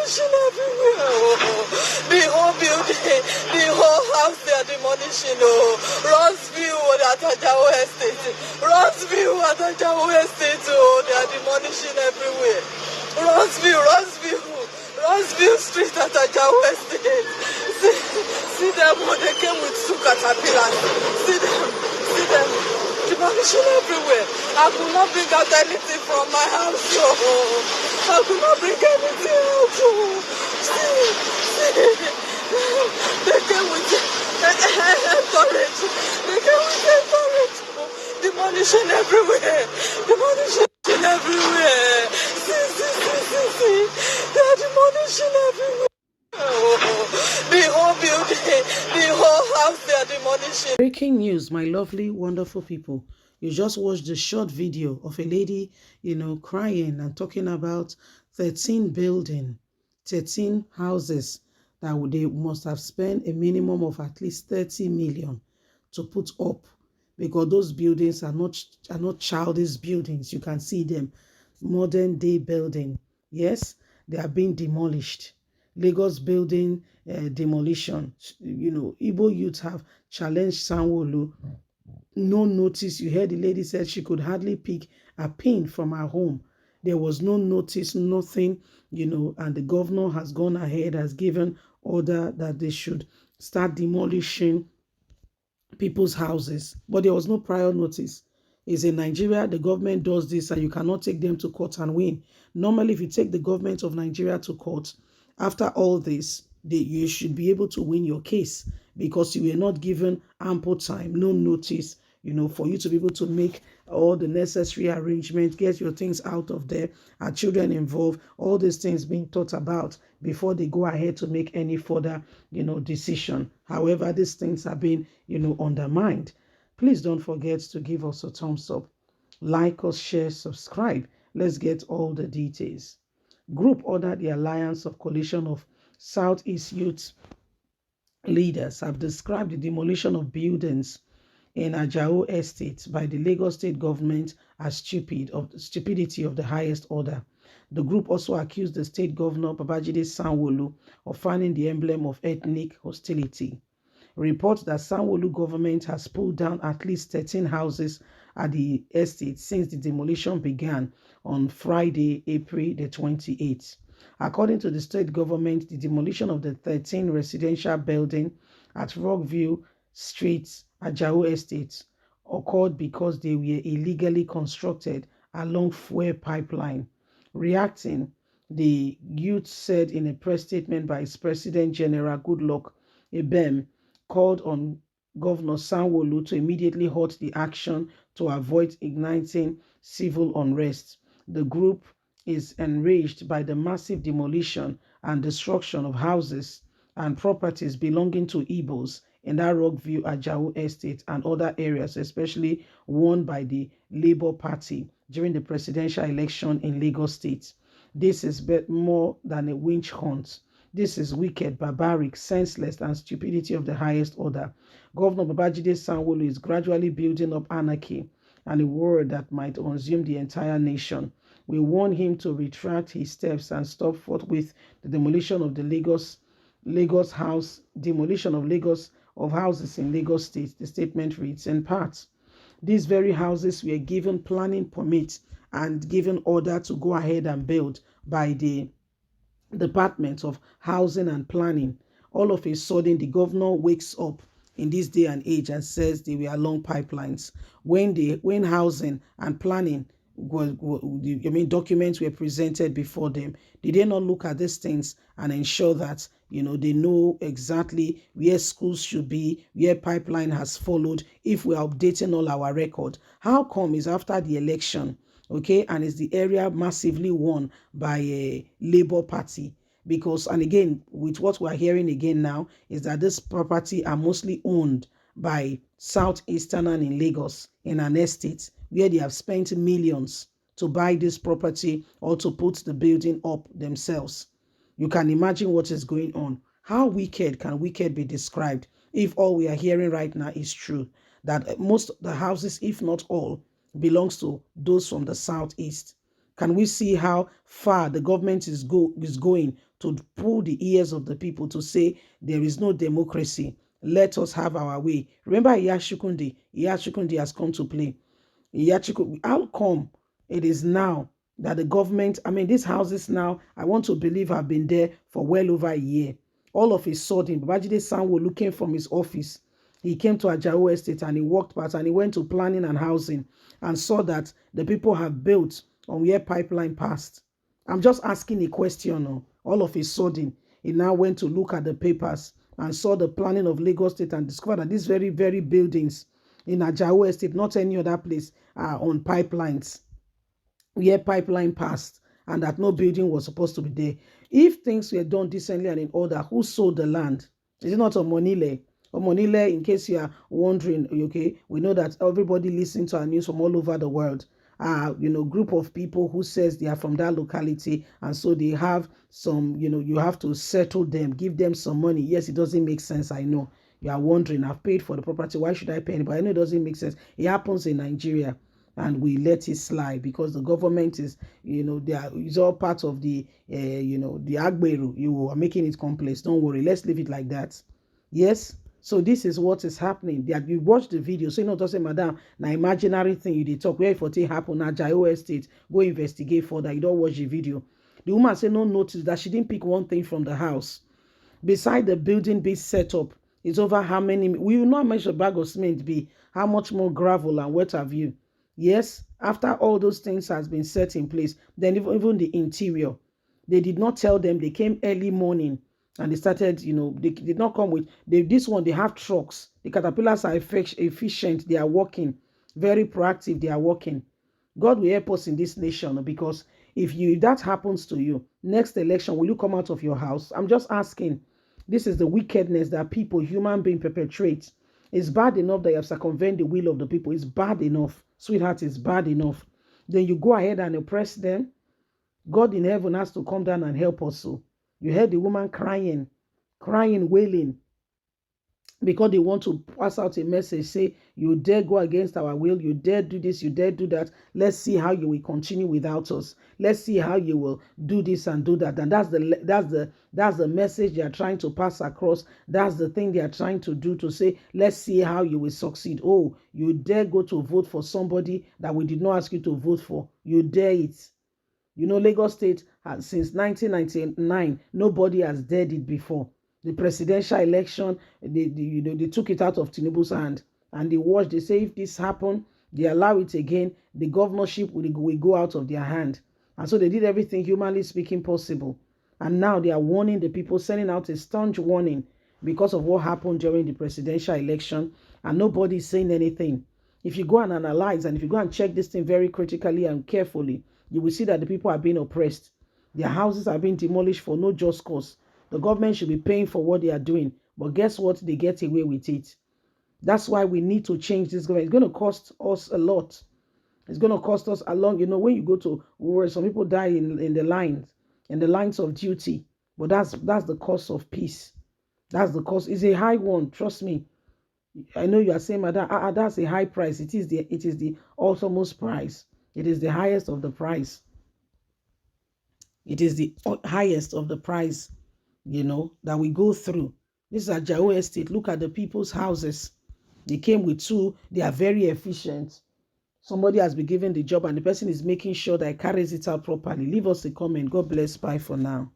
demolition everywhere. Oh. The whole building, the whole house they are demolishing. Oh. Rossville at Ajawo Estate. Rossville at Ajawo Estate. Oh, they are demolishing everywhere. Rossville Street at Ajawo Estate. See them when they came with two caterpillars. See them. Demolition everywhere. I could not bring out anything from my house. Oh. I could not bring anything out. Oh. See. They came with storage. They came with storage. Oh. Demolition everywhere. Demolition everywhere. See. They are demolition everywhere. Oh, the whole building, the whole house they are demolishing. Breaking news, my lovely, wonderful people. You just watched the short video of a lady, crying and talking about 13 houses that they must have spent a minimum of at least 30 million to put up, because those buildings are not childish buildings. You can see them, modern day building. Yes, they are being demolished. Lagos building demolition. Igbo youth have challenged Sanwo-Olu. No notice. You heard the lady said she could hardly pick a pin from her home. There was no notice, nothing, and the governor has gone ahead, has given order that they should start demolishing people's houses. But there was no prior notice. It's in Nigeria, the government does this and you cannot take them to court and win. Normally, if you take the government of Nigeria to court, after all this, you should be able to win your case, because you were not given ample time, no notice, for you to be able to make all the necessary arrangements, get your things out of there, our children involved, all these things being thought about before they go ahead to make any further, decision. However, these things are being, undermined. Please don't forget to give us a thumbs up, like us, share, subscribe. Let's get all the details. Group ordered the Alliance of Coalition of Southeast Youth Leaders have described the demolition of buildings in Ajawo Estate by the Lagos State government as stupidity of the highest order. The group also accused the state governor, Babajide Sanwo-Olu, of fanning the emblem of ethnic hostility. Reports that Sanwo-Olu government has pulled down at least 13 houses at the estate since the demolition began on Friday, April the 28th. According to the state government, the demolition of the 13 residential building at Rockville Street, Ajawo Estate, occurred because they were illegally constructed along fuel pipeline. Reacting, the youth said in a press statement by its President General Goodluck Ebem, called on Governor Sanwo-Olu to immediately halt the action to avoid igniting civil unrest. The group is enraged by the massive demolition and destruction of houses and properties belonging to Igbos in that Rockville Ajawo Estate and other areas, especially won by the Labour Party during the presidential election in Lagos State. This is more than a witch hunt. This is wicked, barbaric, senseless, and stupidity of the highest order. Governor Babajide Sanwo-Olu is gradually building up anarchy and a war that might consume the entire nation. We warn him to retract his steps and stop forthwith the demolition of the demolition of houses in Lagos State. The statement reads, in part, these very houses were given planning permit and given order to go ahead and build by the Department of Housing and Planning. All of a sudden, the governor wakes up in this day and age and says they were along pipelines. When housing and planning documents were presented before them, did they not look at these things and ensure that they know exactly where schools should be, where pipeline has followed, if we are updating all our record? How come it's after the election, okay, and it's the area massively won by a Labour Party? Because, and again, with what we're hearing again now, is that this property are mostly owned by Southeasterners in Lagos in an estate where they have spent millions to buy this property or to put the building up themselves. You can imagine what is going on. How wicked can wicked be described if all we are hearing right now is true? That most of the houses, if not all, belongs to those from the Southeast. Can we see how far the government is going to pull the ears of the people to say there is no democracy? Let us have our way. Remember Iyashukundi? Iyashukundi has come to play. How come it is now that the government, I mean, these houses now, I want to believe have been there for well over a year. All of a sudden, Babajide Sanwo-Olu came from his office. He came to Ajao Estate and he walked past and he went to planning and housing and saw that the people have built on where pipeline passed. I'm just asking a question. All of a sudden, he now went to look at the papers and saw the planning of Lagos State and discovered that these very, very buildings in Ajao Estate, not any other place, are on pipelines, where pipeline passed, and that no building was supposed to be there. If things were done decently and in order, who sold the land? Is it not Omonile? Omonile, in case you are wondering, okay, we know that everybody listening to our news from all over the world, group of people who says they are from that locality, and so they have some, you have to settle them, give them some money. Yes, it doesn't make sense, I know. You are wondering, I've paid for the property, why should I pay anybody? I know it doesn't make sense. It happens in Nigeria, and we let it slide because the government is, it's all part of the, the Agberu. You are making it complex. Don't worry, let's leave it like that. Yes. So this is what is happening. That you watch the video, so you know, just say, madam, na imaginary thing you did talk. Where if it happen na Ajao Estate, go investigate further. You don't watch the video. The woman said no notice that she didn't pick one thing from the house. Beside the building being set up, it's over how many, we will not measure bag of cement be, how much more gravel and what have you. Yes, after all those things has been set in place, then even the interior, they did not tell them. They came early morning and they started, they did not come with, this one, they have trucks. The caterpillars are efficient. They are working, very proactive. They are working. God will help us in this nation, because if that happens to you, next election, will you come out of your house? I'm just asking. This is the wickedness that people, human beings, perpetrate. It's bad enough that you have circumvented the will of the people. It's bad enough. Sweetheart, it's bad enough. Then you go ahead and oppress them. God in heaven has to come down and help us. So you heard the woman crying, wailing, because they want to pass out a message, say, you dare go against our will, you dare do this, you dare do that. Let's see how you will continue without us. Let's see how you will do this and do that. And that's the message they are trying to pass across. That's the thing they are trying to do, to say, let's see how you will succeed. Oh, you dare go to vote for somebody that we did not ask you to vote for. You dare it. Lagos State has, since 1999, nobody has dared it before. The presidential election, they took it out of Tinubu's hand, and they watched. They say if this happen, they allow it again, the governorship will go out of their hand. And so they did everything humanly speaking possible. And now they are warning the people, sending out a staunch warning because of what happened during the presidential election, and nobody is saying anything. If you go and analyze, and if you go and check this thing very critically and carefully, you will see that the people are being oppressed. Their houses are being demolished for no just cause. The government should be paying for what they are doing. But guess what? They get away with it. That's why we need to change this government. It's going to cost us a lot. It's going to cost us a lot. When you go to war, some people die in the lines of duty. But that's the cost of peace. That's the cost. It's a high one. Trust me. I know you are saying, madam, that's a high price. It is the utmost price. It is the highest of the price. It is the highest of the price, that we go through. This is Ajao Estate. Look at the people's houses. They came with two. They are very efficient. Somebody has been given the job and the person is making sure that it carries it out properly. Leave us a comment. God bless. Bye for now.